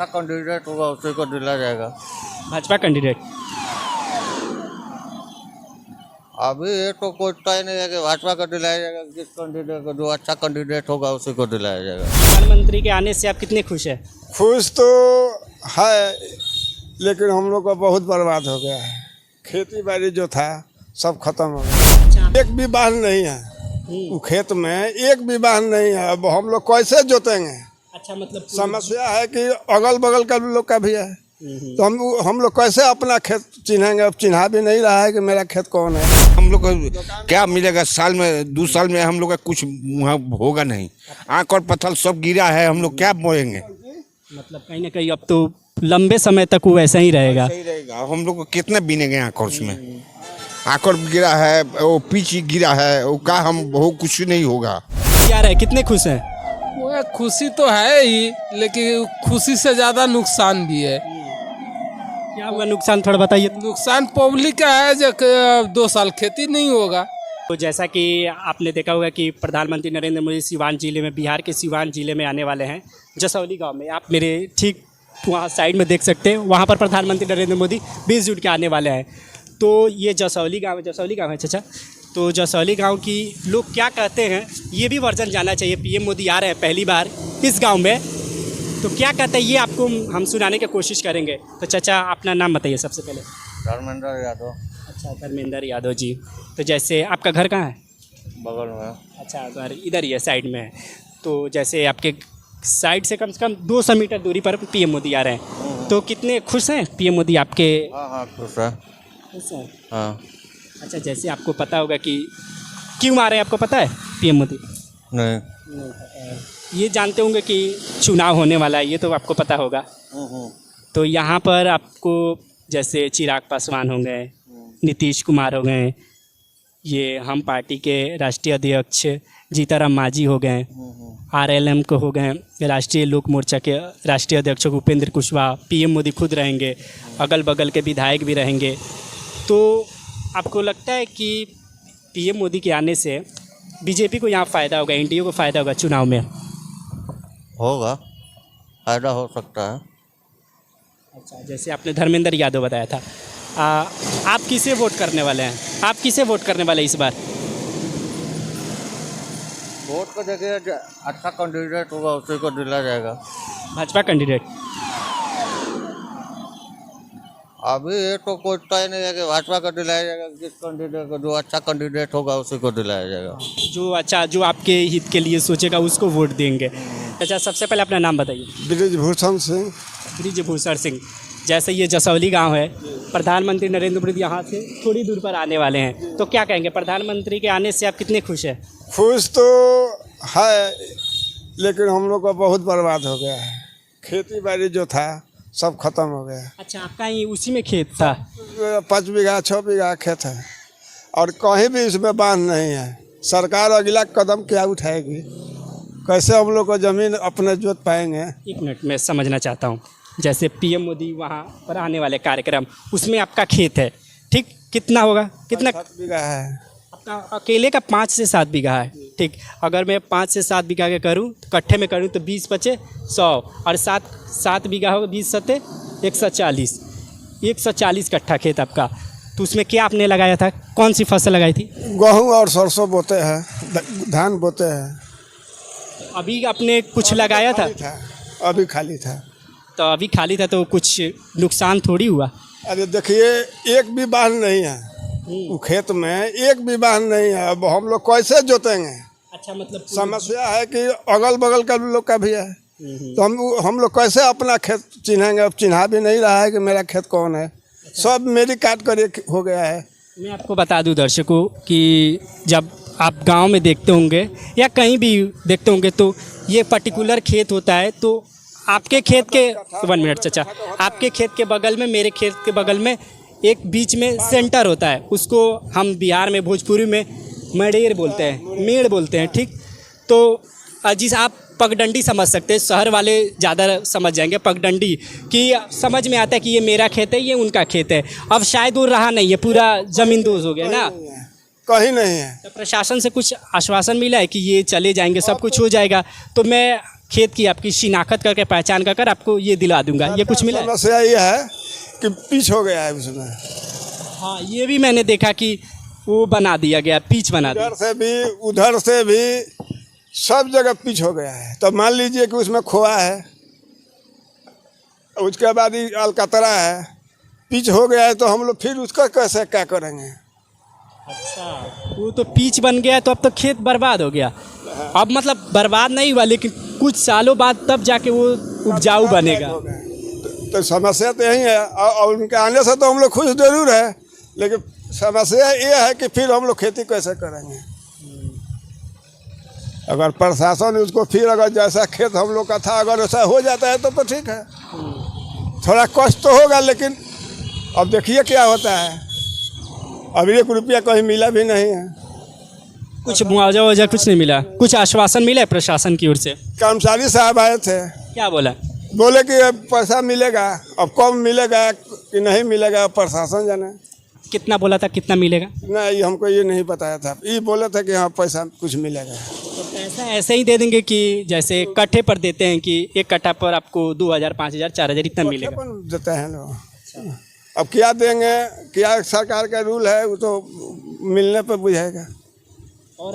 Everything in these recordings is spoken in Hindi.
कैंडिडेट होगा उसी को दिला जाएगा। भाजपा कैंडिडेट। अभी ये तो कोई तय नहीं है कि भाजपा को दिलाया जाएगा, किस कैंडिडेट को, जो अच्छा कैंडिडेट होगा उसी को दिलाया जाएगा। प्रधानमंत्री के आने से आप कितने खुश हैं? खुश तो है, लेकिन हम लोग का बहुत बर्बाद हो गया है। खेती बाड़ी जो था सब खत्म हो गया। एक भी वाहन नहीं है वो खेत में, एक भी वाहन नहीं है। अब हम लोग कैसे जोतेंगे? अच्छा, मतलब समस्या है कि अगल बगल का लोग का भी है, तो हम लोग कैसे अपना खेत चिन्हेंगे? अब चिन्हा भी नहीं रहा है कि मेरा खेत कौन है। हम लोग को क्या मिलेगा? साल में 2 साल में हम लोग का कुछ वहाँ होगा नहीं। आँख और पत्थर सब गिरा है, हम लोग क्या बोएंगे? मतलब कहीं ना कहीं अब तो लंबे समय तक वो ऐसा ही रहेगा। सही रहेगा। हम लोग को कितने बीनेंगे आँख और उसमें? आँख और गिरा है, वो पीछ गिरा है, वो का हम वो कुछ नहीं होगा। क्या रहे, कितने खुश हैं? वो खुशी तो है ही, लेकिन खुशी से ज़्यादा नुकसान भी है। क्या हुआ नुकसान, थोड़ा बताइए। नुकसान पब्लिक का है जो 2 साल खेती नहीं होगा। तो जैसा कि आपने देखा होगा कि प्रधानमंत्री नरेंद्र मोदी सिवान जिले में, बिहार के सिवान जिले में आने वाले हैं, जसौली गांव में। आप मेरे ठीक वहाँ साइड में देख सकते हैं, वहाँ पर प्रधानमंत्री नरेंद्र मोदी 20 जून के आने वाले हैं। तो ये जसौली गांव है चाचा। तो जसौली गांव की लोग क्या कहते हैं, ये भी वर्जन जानना चाहिए। पीएम मोदी आ रहे हैं पहली बार इस गाँव में, तो क्या कहते हैं ये आपको हम सुनाने की कोशिश करेंगे। तो चाचा अपना नाम बताइए सबसे पहले। धर्मेंद्र यादव। अच्छा, धर्मेंद्र यादव जी। तो जैसे आपका घर कहाँ है? बगल में। अच्छा, घर इधर ही है, साइड में है। तो जैसे आपके साइड से कम 200 मीटर दूरी पर पीएम मोदी आ रहे हैं, तो कितने खुश हैं पीएम मोदी आपके? हाँ खुश है। खुश हैं। हाँ। अच्छा, जैसे आपको पता होगा कि क्यों आ रहे हैं, आपको पता है पीएम मोदी? नहीं पता है। ये जानते होंगे कि चुनाव होने वाला है, ये तो आपको पता होगा। तो यहाँ पर आपको जैसे चिराग पासवान हो गए, नीतीश कुमार हो गए, ये हम पार्टी के राष्ट्रीय अध्यक्ष जीताराम मांझी हो गए, आरएलएम को हो गए, राष्ट्रीय लोक मोर्चा के राष्ट्रीय अध्यक्ष उपेंद्र कुशवाहा, पीएम मोदी खुद रहेंगे, अगल बगल के विधायक भी रहेंगे। तो आपको लगता है कि पीएम मोदी के आने से बीजेपी को यहाँ फ़ायदा होगा, एनडीए को फ़ायदा होगा चुनाव में? होगा, फायदा हो सकता है। अच्छा, जैसे आपने धर्मेंद्र यादव बताया था, आप किसे वोट करने वाले हैं? आप किसे वोट करने वाले इस बार? वोट को देखिए, अच्छा कैंडिडेट होगा उसी को दिला जाएगा। भाजपा कैंडिडेट। अभी ये तो कोई तय नहीं है कि भाजपा को दिलाया जाएगा, किस कैंडिडेट को, जो अच्छा कैंडिडेट होगा उसी को दिलाया जाएगा। जो आपके हित के लिए सोचेगा उसको वोट देंगे। अच्छा, सबसे पहले अपना नाम बताइए। ब्रिजभूषण सिंह। ब्रिजभूषण सिंह। जैसे ये जसौली गांव है, प्रधानमंत्री नरेंद्र मोदी यहाँ से थोड़ी दूर पर आने वाले हैं, तो क्या कहेंगे प्रधानमंत्री के आने से आप कितने खुश हैं? खुश तो है, लेकिन हम लोग का बहुत बर्बाद हो गया है। खेती बाड़ी जो था सब खत्म हो गया। अच्छा, आपका ही उसी में खेत था? 5 बीघा 6 बीघा खेत है, और कहीं भी इसमें बांध नहीं है। सरकार अगला कदम क्या उठाएगी? कैसे हम लोग को ज़मीन अपने जोत पाएंगे? 1 मिनट में समझना चाहता हूँ। जैसे पीएम मोदी वहाँ पर आने वाले कार्यक्रम, उसमें आपका खेत है, ठीक? कितना होगा? कितना? 7 बीघा है। आपका अकेले का 5 से 7 बीघा है, ठीक? अगर मैं 5 से 7 बीघा के करूँ, कट्ठे में करूँ, तो 20 बचे 100, और 7 बीघा होगा, 20 सत्ते 140 कट्ठा खेत आपका। तो उसमें क्या आपने लगाया था, कौन सी फसल लगाई थी? गेहूँ और सरसों बोते हैं, धान बोते हैं। अभी आपने कुछ लगाया था? अभी खाली था। तो अभी खाली था, तो कुछ नुकसान थोड़ी हुआ? अरे देखिए, एक भी वाहन नहीं है वो खेत में, एक भी वाहन नहीं है। अब हम लोग कैसे जोतेंगे? अच्छा, मतलब समस्या है कि अगल बगल का लोग का भी है, तो हम लोग कैसे अपना खेत चिन्हेंगे? अब चिन्हा भी नहीं रहा है कि मेरा खेत कौन है। सब मेरी काट कर एक हो गया है। मैं आपको बता दूं दर्शकों कि जब आप गांव में देखते होंगे या कहीं भी देखते होंगे, तो ये पर्टिकुलर खेत होता है। तो आपके खेत के 1 मिनट चाचा, आपके खेत के बगल में, मेरे खेत के बगल में एक बीच में सेंटर होता है, उसको हम बिहार में भोजपुरी में मेड़ बोलते हैं, ठीक? तो जिस आप पगडंडी समझ सकते हैं, शहर वाले ज़्यादा समझ जाएंगे पगडंडी, कि समझ में आता है कि ये मेरा खेत है, ये उनका खेत है। अब शायद वो रहा नहीं है, पूरा ज़मीन दोज हो गया ना, कहीं नहीं है। तो प्रशासन से कुछ आश्वासन मिला है कि ये चले जाएंगे, सब कुछ हो जाएगा? तो मैं खेत की आपकी शिनाख्त करके पहचान कर आपको ये दिला दूंगा, ये कुछ मिला है? समस्या ये है कि पिच हो गया है उसमें, हाँ, ये भी मैंने देखा कि वो बना दिया गया, पिच बना दिया। उधर से भी सब जगह पिच हो गया है। तो मान लीजिए कि उसमें खोआ है, उसके बाद ही अलकतरा है, पिच हो गया है, तो हम लोग फिर उसका कैसे क्या करेंगे? अच्छा, वो तो पिच बन गया तो अब तो खेत बर्बाद हो गया। अब मतलब बर्बाद नहीं हुआ, लेकिन कुछ सालों बाद तब जाके वो उपजाऊ बनेगा। तो समस्या तो यही है, और उनके आने से तो हम लोग खुश जरूर है, लेकिन समस्या ये है कि फिर हम लोग खेती कैसे करेंगे? अगर प्रशासन उसको फिर अगर जैसा खेत हम लोग का था अगर ऐसा हो जाता है तो ठीक है। थोड़ा कष्ट तो होगा, लेकिन अब देखिए क्या होता है। अब 1 रुपया कहीं मिला भी नहीं है। कुछ मुआवजा वुआवजा कुछ नहीं मिला? कुछ आश्वासन मिला है प्रशासन की ओर से? कर्मचारी साहब आए थे, क्या बोला? बोले कि अब पैसा मिलेगा, अब कम मिलेगा कि नहीं मिलेगा प्रशासन जाने। कितना बोला था, कितना मिलेगा? नहीं, हमको ये नहीं बताया था। ये बोले थे कि हाँ पैसा कुछ मिलेगा। तो पैसा ऐसे ही दे देंगे कि जैसे कट्ठे पर देते हैं कि एक कट्ठा पर आपको 2000, 5000, 4000 इतना मिलेगा? देते हैं लोग। अब क्या देंगे, क्या सरकार का रूल है, वो तो मिलने पर बुझाएगा। और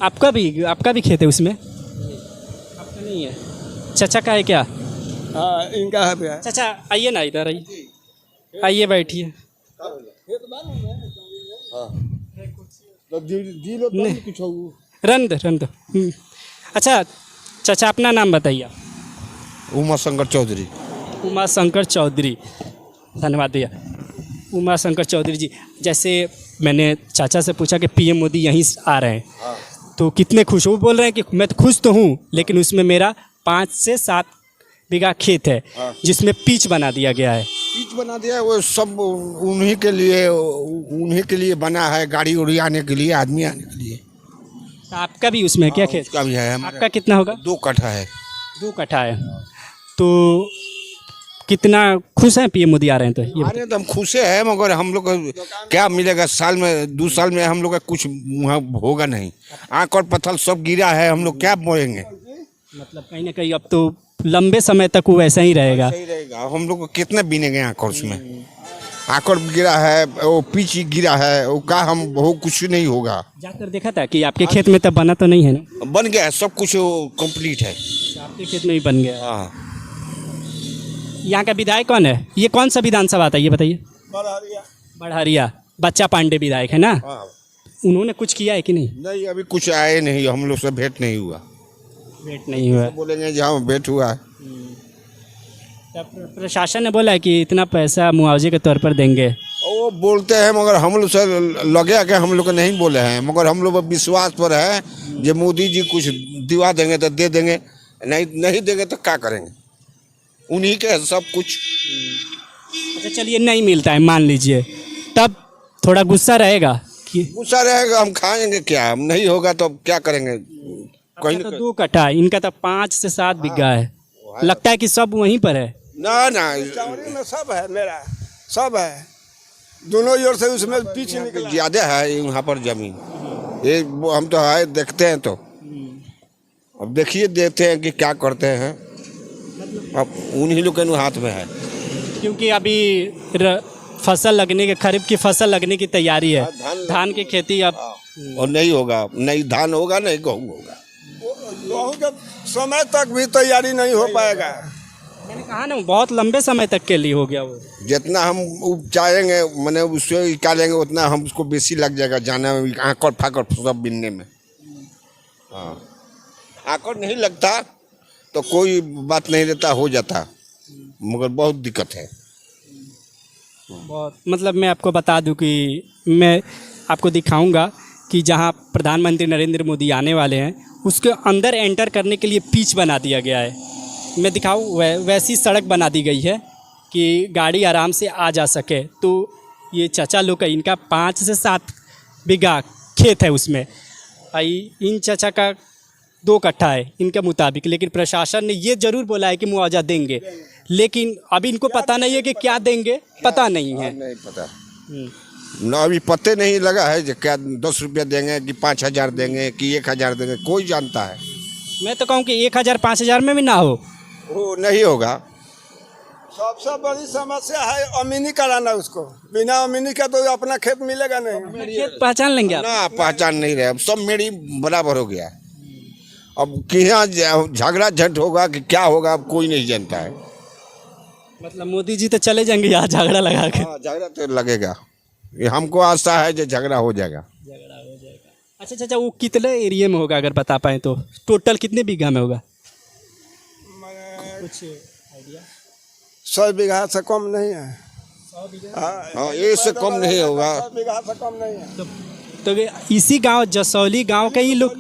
आपका भी खेत है उसमें? आपका नहीं है? चाचा का है क्या? हाँ, इनका है भैया। चाचा आइए ना, इधर आइए, आइए बैठिए। रन दो। अच्छा चाचा, अपना नाम बताइए। उमा शंकर चौधरी। उमा शंकर चौधरी, धन्यवाद भैया। उमा शंकर चौधरी जी, जैसे मैंने चाचा से पूछा कि पीएम मोदी यहीं आ रहे हैं, तो कितने खुश? वो बोल रहे हैं कि मैं तो खुश तो हूँ, लेकिन उसमें मेरा 5 से 7 बीघा खेत है जिसमें पिच बना दिया गया है। पिच बना दिया है, वो सब उन्हीं के लिए बना है, गाड़ी उड़ी आने के लिए, आदमी आने के लिए। तो आपका भी उसमें क्या खेत? उसका भी है। आपका कितना होगा? 2 कट्ठा है। 2 कट्ठा है। तो कितना खुश हैं पीएम मोदी आ रहे हैं? तो ये अरे तो हम खुश हैं, मगर हम लोग को क्या मिलेगा? साल में 2 साल में हम लोग का कुछ वहाँ होगा नहीं। आँख और पत्थर सब गिरा है, हम लोग क्या बोलेंगे? मतलब कहीं ना कहीं अब तो लंबे समय तक वो वैसा ही रहेगा। सही रहेगा। हम लोग को कितना बीनेंगे आँख? उसमें आँख गिरा है, वो पीछ गिरा है, वो का हम वो कुछ नहीं होगा। जाकर देखा था कि आपके खेत में तब बना तो नहीं है ना? बन गया है, सब कुछ कंप्लीट है। आपके खेत में ही बन गया। हाँ। यहाँ का विधायक कौन है? ये कौन सा विधानसभा आता है ये बताइए? बढ़हरिया। बच्चा पांडे विधायक है ना? उन्होंने कुछ किया है कि नहीं? नहीं, अभी कुछ आए नहीं, हम लोग से भेंट नहीं हुआ। भेंट नहीं हुआ? बोलेंगे जहाँ भेंट हुआ है। प्रशासन ने बोला है कि इतना पैसा मुआवजे के तौर पर देंगे। वो बोलते हैं, मगर हम लोग से लगे कि हम लोग को नहीं बोले हैं, मगर हम लोग विश्वास पर है कि मोदी जी कुछ दिवा देंगे तो दे देंगे, नहीं देंगे तो क्या करेंगे? उन्हीं के सब कुछ। अच्छा चलिए, नहीं मिलता है मान लीजिए, तब थोड़ा गुस्सा रहेगा कि गुस्सा रहेगा, हम खाएंगे क्या? हम नहीं होगा तो क्या करेंगे? कहीं तो 2 कट्ठा, इनका तो 5 से 7 बीघा है। लगता है कि सब वहीं पर है। ना चावड़ी में सब है, मेरा सब है, दोनों ओर से उसमें पीछे निकला। ज्यादा है यहाँ पर जमीन, ये हम तो है देखते हैं, तो अब देखिए देखते हैं कि क्या करते हैं। अब उन्हीं लोग के हाथ में है, क्योंकि अभी फसल लगने के, खरीफ की फसल लगने की तैयारी है। धान की खेती अब और नहीं होगा, नहीं धान होगा, नहीं गेहूँ होगा। गेहूँ के समय तक भी तैयारी नहीं हो पाएगा। मैंने कहा ना, बहुत लंबे समय तक के लिए हो गया वो। जितना हम उपजाएंगे, मैंने उससे निकालेंगे, उतना हम उसको बेसी लग जाएगा जाने में, आँकड़ फाकड़ सब बिनने में। हाँ, आँकड़ नहीं लगता तो कोई बात नहीं रहता, हो जाता, मगर बहुत दिक्कत है। बहुत मतलब मैं आपको बता दूं कि मैं आपको दिखाऊंगा कि जहां प्रधानमंत्री नरेंद्र मोदी आने वाले हैं, उसके अंदर एंटर करने के लिए पिच बना दिया गया है। मैं दिखाऊं, वैसी सड़क बना दी गई है कि गाड़ी आराम से आ जा सके। तो ये चाचा लोग का, इनका 5 से 7 बीघा खेत है उसमें। इन चाचा का 2 कट्ठा है इनके मुताबिक, लेकिन प्रशासन ने ये जरूर बोला है कि मुआवजा देंगे, लेकिन अभी इनको पता नहीं है कि क्या देंगे, पता नहीं है। नहीं पता ना, अभी पते नहीं लगा है कि क्या 10 रुपया देंगे कि 5000 देंगे कि 1000 देंगे, कोई जानता है? मैं तो कहूँ कि 1000 5000 में भी ना हो। वो नहीं होगा। सबसे बड़ी समस्या है अमीनी कराना उसको। बिना अमीनी का तो अपना खेत मिलेगा नहीं। खेत पहचान लेंगे आप? ना पहचान नहीं रहे, अब सब मेरी बराबर हो गया। अब यहाँ झगड़ा झट होगा कि क्या होगा अब कोई नहीं जानता है। मतलब मोदी जी तो चले जाएंगे यहाँ झगड़ा लगा के। हाँ, झगड़ा तो लगेगा। ये हमको आशा है जो झगड़ा हो जाएगा। अच्छा चाचा, वो कितने एरिया में होगा अगर बता पाए तो? टोटल कितने बीघा में होगा? कुछ आइडिया? 100 बीघा से कम नहीं है। हाँ, ये से कम नहीं होगा। 100 बीघा से कम नहीं है। तो इसी गांव जसौली गांव का ही लोग,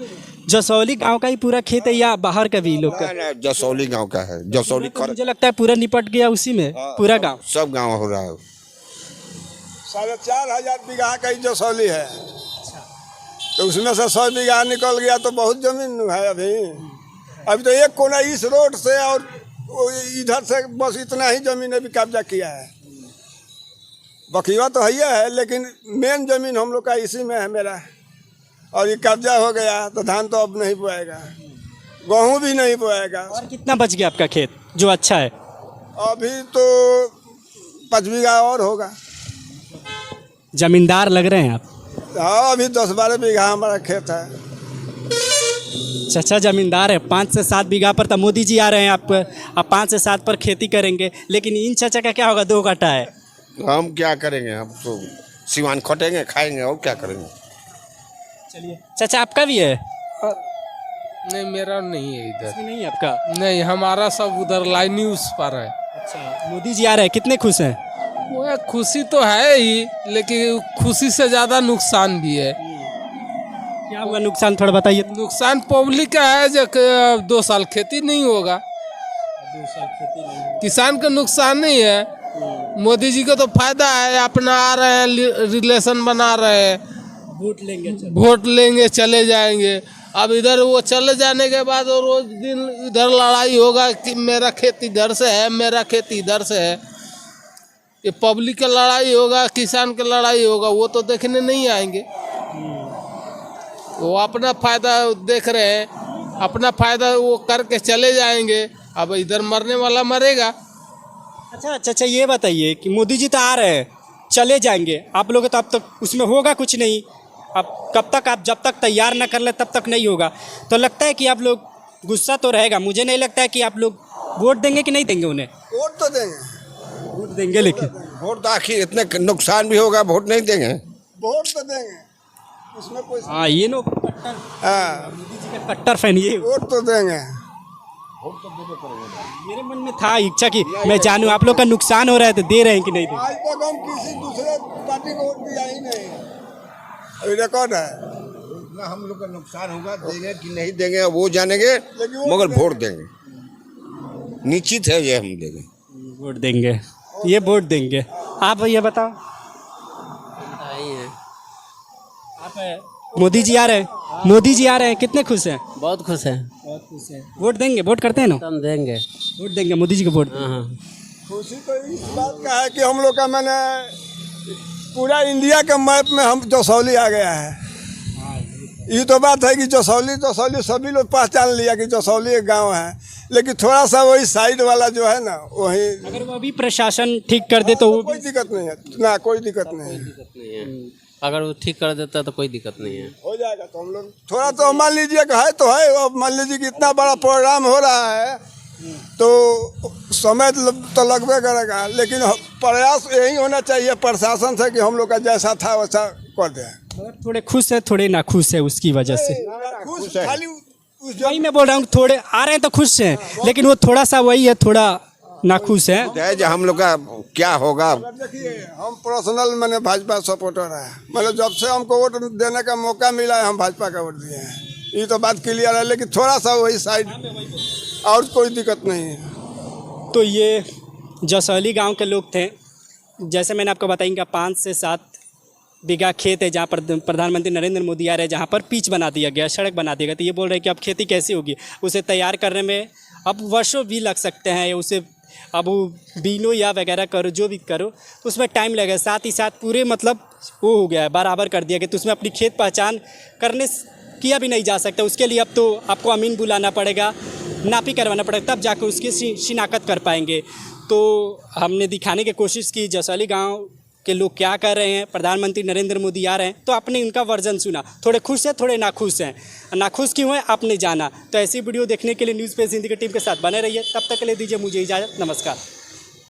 जसौली गांव का ही पूरा खेत है या बाहर का भी लोग का? ना, जसौली गांव का है। जसौली तो मुझे लगता है पूरा निपट गया उसी में, पूरा गांव। सब गांव हो रहा है। 4500 बीघा का ही जसौली है। तो उसमें से 100 बीघा निकल गया तो बहुत जमीन है। अभी तो एक कोना इस रोड से और इधर से बस इतना ही जमीन अभी कब्जा किया है। बखिया तो है लेकिन मेन जमीन हम लोग का इसी में है मेरा। और ये कब्जा हो गया तो धान तो अब नहीं बोएगा, गेहूँ भी नहीं बोएगा। और कितना बच गया आपका खेत जो अच्छा है? अभी तो 5 बीघा और होगा। जमींदार लग रहे हैं आप? हाँ, अभी 10-12 बीघा हमारा खेत है। चाचा जमींदार है। 5 से 7 बीघा पर तो मोदी जी आ रहे हैं, आप 5 से 7 पर खेती करेंगे, लेकिन इन चाचा का क्या होगा? 2 कट्टा है। हम क्या करेंगे? हम तो सिवान खटेंगे, खाएंगे और क्या करेंगे। चलिए चाचा, आपका भी है? नहीं, मेरा नहीं है इधर। नहीं है आपका? नहीं, हमारा सब उधर लाइनी उस पर है। अच्छा, मोदी जी आ रहे हैं, कितने खुश हैं? वो खुशी तो है ही, लेकिन खुशी से ज़्यादा नुकसान भी है। क्या हुआ नुकसान, थोड़ा बताइए। नुकसान पब्लिक का है जो 2 साल खेती नहीं होगा। 2 साल खेती नहीं। किसान का नुकसान नहीं है। मोदी जी को तो फायदा है, अपना आ रहे हैं, रिलेशन बना रहे हैं, वोट लेंगे चले जाएंगे। अब इधर वो चले जाने के बाद और रोज दिन इधर लड़ाई होगा कि मेरा खेत इधर से है, मेरा खेत इधर से है। ये पब्लिक का लड़ाई होगा, किसान का लड़ाई होगा, वो तो देखने नहीं आएंगे। वो अपना फायदा देख रहे हैं, अपना फायदा वो करके चले जाएंगे। अब इधर मरने वाला मरेगा। अच्छा, ये बताइए कि मोदी जी तो आ रहे हैं, चले जाएंगे, आप लोग तो अब तक उसमें होगा कुछ नहीं। अब कब तक, आप जब तक तैयार ना कर ले तब तक नहीं होगा। तो लगता है कि आप लोग, गुस्सा तो रहेगा, मुझे नहीं लगता है कि आप लोग वोट देंगे कि नहीं देंगे उन्हें? वोट तो देंगे, वोट देंगे, लेकिन वोट तो आखिर इतने नुकसान भी होगा, वोट नहीं देंगे। वोट तो देंगे, उसमें कोई। हाँ, ये नो कट्टर, हाँ, मोदी जी का कट्टर फैन ये। वोट तो देंगे। मेरे मन में था इच्छा कि मैं जानूं आप लोग का नुकसान हो रहा है तो दे रहे हैं कि नहीं दे। आज तक हम किसी दूसरे पार्टी को वोट दिया ही नहीं। अभी रिकॉर्ड है। ना हम लोग का नुकसान होगा, देंगे कि नहीं देंगे वो जानेंगे, मगर वोट देंगे। निश्चित है ये, हम देंगे, वोट देंगे, ये वोट देंगे। आप भैया बताओ। आप मोदी जी आ रहे हैं, मोदी जी आ रहे हैं, कितने खुश हैं? बहुत खुश है। बहुत खुश हैं। वोट देंगे, वोट करते हैं ना? हम देंगे। वोट देंगे मोदी जी को, वोट। हाँ। खुशी तो इस बात का है कि हम लोग का मैंने पूरा इंडिया के मैप में हम जसौली आ गया है। ये तो बात है कि जसौली सभी लोग पहचान लिया कि जसौली एक गांव है, लेकिन थोड़ा सा वही साइड वाला जो है ना, वही अगर वो अभी प्रशासन ठीक कर दे तो वो कोई दिक्कत नहीं है ना, कोई दिक्कत नहीं है। नहीं है, अगर वो ठीक कर देता तो कोई दिक्कत नहीं है। हो जाएगा। तो हम लोग थोड़ा तो मान लीजिए कि है तो है। अब मान लीजिए कि इतना बड़ा प्रोग्राम हो रहा है तो समय तो लगभग करेगा, लेकिन प्रयास यही होना चाहिए प्रशासन से कि हम लोग का जैसा था वैसा कर दें। थोड़े खुश है, थोड़े ना खुश है, उसकी वजह से खुश खाली वही मैं बोल रहा हूँ। थोड़े आ रहे हैं तो खुश हैं, लेकिन वो थोड़ा सा वही है, थोड़ा नाखुश है। जो हम लोग का क्या होगा। देखिए, हम पर्सनल मैंने भाजपा सपोर्टर है। मतलब जब से हमको वोट देने का मौका मिला है हम भाजपा का वोट दिए हैं। ये तो बात क्लियर है, लेकिन थोड़ा सा वही साइड, और कोई दिक्कत नहीं है। तो ये जसौली गांव के लोग थे। जैसे मैंने आपको बताएंगे 5 से 7 बीघा खेत है जहाँ पर प्रधानमंत्री नरेंद्र मोदी आ रहे हैं, जहाँ पर पिच बना दिया गया, सड़क बना दिया गया। तो ये बोल रहे हैं कि अब खेती कैसी होगी, उसे तैयार करने में अब वर्षों भी लग सकते हैं। उसे अब बीनो या वगैरह करो, जो भी करो उसमें टाइम लगेगा। साथ ही साथ पूरे मतलब वो हो गया है, बराबर कर दिया गया। तो उसमें अपनी खेत पहचान करने किया भी नहीं जा सकता। उसके लिए अब तो आपको अमीन बुलाना पड़ेगा, नापी करवाना पड़ेगा, तब जाकर उसकी शिनाख्त कर पाएंगे। तो हमने दिखाने की कोशिश की जसौली गांव के लोग क्या कर रहे हैं। प्रधानमंत्री नरेंद्र मोदी आ रहे हैं तो आपने इनका वर्जन सुना, थोड़े खुश हैं थोड़े नाखुश हैं। नाखुश क्यों हैं आपने जाना। तो ऐसी वीडियो देखने के लिए न्यूज़ पेज हिंदी की टीम के साथ बने रहिए। तब तक के लिए दीजिए मुझे इजाज़त। नमस्कार।